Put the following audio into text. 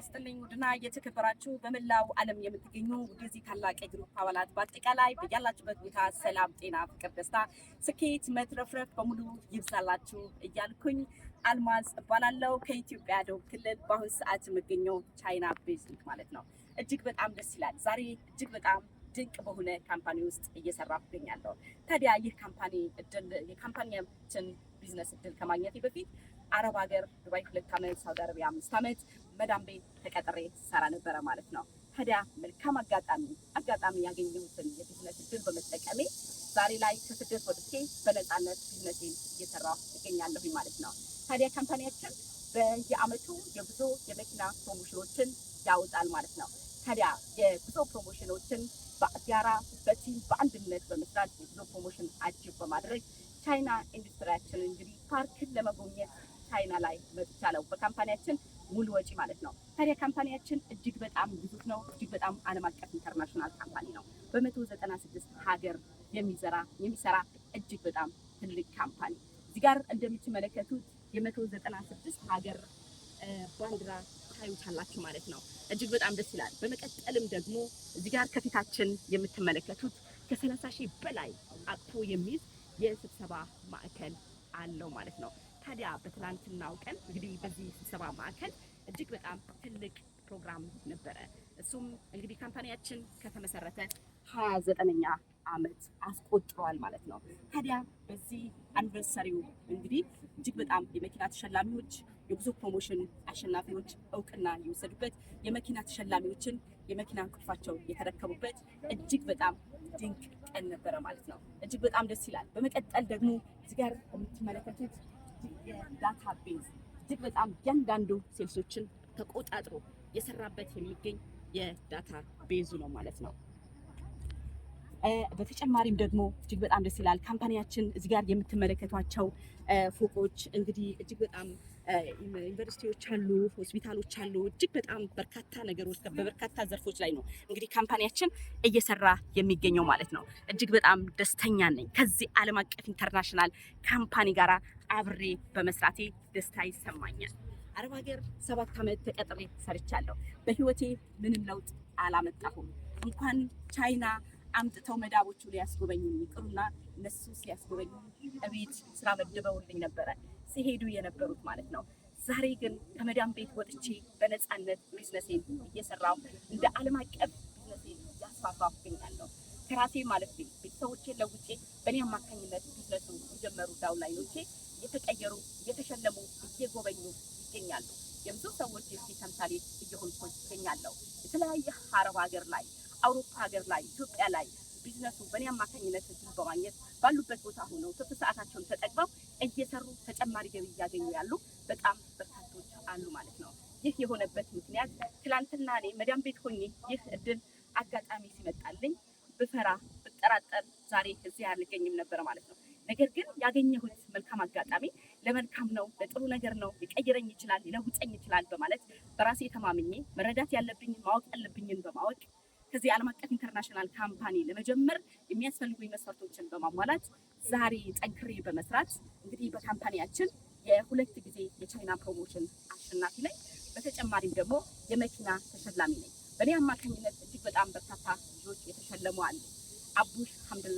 ይስጥልኝ ውድና የተከበራችሁ በመላው ዓለም የምትገኙ የዚህ ታላቅ የግሩፕ አባላት በአጠቃላይ በያላችሁበት ቦታ ሰላም፣ ጤና፣ ፍቅር፣ ደስታ፣ ስኬት፣ መትረፍረፍ በሙሉ ይብዛላችሁ እያልኩኝ አልማዝ እባላለሁ ከኢትዮጵያ ደቡብ ክልል በአሁኑ ሰዓት የምገኘው ቻይና ቤዚንግ ማለት ነው። እጅግ በጣም ደስ ይላል። ዛሬ እጅግ በጣም ድንቅ በሆነ ካምፓኒ ውስጥ እየሰራሁ እገኛለሁ። ታዲያ ይህ ካምፓኒ የካምፓኒያችን ቢዝነስ እድል ከማግኘቴ በፊት አረብ ሀገር ዱባይ 2 ዓመት፣ ሳውዲ አረቢያ 5 ዓመት መዳም ቤት ተቀጥሬ ሰራ ነበረ ማለት ነው። ታዲያ መልካም አጋጣሚ ያገኘሁትን የቢዝነስ እድል በመጠቀሜ ዛሬ ላይ ከስደት ወጥቼ በነፃነት ቢዝነሴን እየሰራሁ እገኛለሁ ማለት ነው። ታዲያ ካምፓኒያችን በየአመቱ የጉዞ የመኪና ፕሮሞሽኖችን ያወጣል ማለት ነው። ታዲያ የጉዞ ፕሮሞሽኖችን በጋራ በቲም በአንድነት በመስራት የጉዞ ፕሮሞሽን አጅብ በማድረግ ቻይና ኢንዱስትሪያችን እንግዲህ ፓርክን ለመጎብኘት ቻይና ላይ መጥቻለሁ በካምፓኒያችን ሙሉ ወጪ ማለት ነው። ታዲያ ካምፓኒያችን እጅግ በጣም ግዙፍ ነው። እጅግ በጣም ዓለም አቀፍ ኢንተርናሽናል ካምፓኒ ነው። በ196 ሀገር የሚሰራ እጅግ በጣም ትልቅ ካምፓኒ። እዚህ ጋር እንደምትመለከቱት የ196 ሀገር ባንዲራ ታዩታላችሁ ማለት ነው። እጅግ በጣም ደስ ይላል። በመቀጠልም ደግሞ እዚህ ጋር ከፊታችን የምትመለከቱት ከ30 ሺህ በላይ አቅፎ የሚይዝ የስብሰባ ማዕከል አለው ማለት ነው። ታዲያ በትናንትናው ቀን እንግዲህ በዚህ ስብሰባ ማዕከል እጅግ በጣም ትልቅ ፕሮግራም ነበረ። እሱም እንግዲህ ካምፓኒያችን ከተመሰረተ 29ኛ ዓመት አስቆጥሯል ማለት ነው። ታዲያ በዚህ አኒቨርሰሪው እንግዲህ እጅግ በጣም የመኪና ተሸላሚዎች፣ የጉዞ ፕሮሞሽን አሸናፊዎች እውቅና የወሰዱበት፣ የመኪና ተሸላሚዎችን የመኪና ቁልፋቸው የተረከቡበት እጅግ በጣም ድንቅ ቀን ነበረ ማለት ነው። እጅግ በጣም ደስ ይላል። በመቀጠል ደግሞ እዚህ ጋር የምትመለከቱት የዳታ ቤዝ እጅግ በጣም እያንዳንዱ ሴልሶችን ተቆጣጥሮ የሰራበት የሚገኝ የዳታ ቤዙ ነው ማለት ነው። በተጨማሪም ደግሞ እጅግ በጣም ደስ ይላል። ካምፓኒያችን እዚህ ጋር የምትመለከቷቸው ፎቆች እንግዲህ እጅግ በጣም ዩኒቨርሲቲዎች አሉ፣ ሆስፒታሎች አሉ። እጅግ በጣም በርካታ ነገሮች በበርካታ ዘርፎች ላይ ነው እንግዲህ ካምፓኒያችን እየሰራ የሚገኘው ማለት ነው። እጅግ በጣም ደስተኛ ነኝ ከዚህ ዓለም አቀፍ ኢንተርናሽናል ካምፓኒ ጋራ አብሬ በመስራቴ ደስታ ይሰማኛል። አረብ ሀገር 7 ዓመት ተቀጥሬ ሰርቻለሁ። በህይወቴ ምንም ለውጥ አላመጣሁም። እንኳን ቻይና አምጥተው መዳቦቹ ሊያስጎበኙ ይቅሩና እነሱ ሲያስጎበኙ እቤት ስራ መድበውልኝ ነበረ ሲሄዱ የነበሩት ማለት ነው። ዛሬ ግን ከመዳም ቤት ወጥቼ በነፃነት ቢዝነሴን እየሰራሁ እንደ ዓለም አቀፍ ቢዝነሴን እያስፋፋሁ እገኛለሁ። ከራሴ ማለት ቤተሰቦቼን ለውጬ በእኔ አማካኝነት ቢዝነሱ የጀመሩ ዳውንላይኖቼ እየተቀየሩ እየተሸለሙ እየጎበኙ ይገኛሉ። የብዙ ሰዎች የፊት ተምሳሌ እየሆንኩ ይገኛለሁ። የተለያየ አረብ ሀገር ላይ፣ አውሮፓ ሀገር ላይ፣ ኢትዮጵያ ላይ ቢዝነሱ በእኔ አማካኝነት እድል በማግኘት ባሉበት ቦታ ሆነው ትርፍ ሰዓታቸውን ተጠቅመው እየሰሩ ተጨማሪ ገቢ እያገኙ ያሉ በጣም በርካቶች አሉ ማለት ነው። ይህ የሆነበት ምክንያት ትላንትና እኔ መዳም ቤት ሆኜ ይህ እድል አጋጣሚ ሲመጣልኝ ብፈራ ብጠራጠር ዛሬ እዚህ አልገኝም ነበረ ማለት ነው። ነገር ግን ያገኘሁት መልካም አጋጣሚ ለመልካም ነው፣ ለጥሩ ነገር ነው፣ ሊቀይረኝ ይችላል፣ ሊለውጠኝ ይችላል በማለት በራሴ ተማምኜ መረዳት ያለብኝን ማወቅ ያለብኝን በማወቅ ከዚህ ዓለም አቀፍ ኢንተርናሽናል ካምፓኒ ለመጀመር የሚያስፈልጉ መስፈርቶችን በማሟላት ዛሬ ጠንክሬ በመስራት እንግዲህ በካምፓኒያችን የ2 ጊዜ የቻይና ፕሮሞሽን አሸናፊ ነኝ። በተጨማሪም ደግሞ የመኪና ተሸላሚ ነኝ። በእኔ አማካኝነት እጅግ በጣም በርካታ ልጆች የተሸለሙ አሉ። አቡሽ ሐምድላ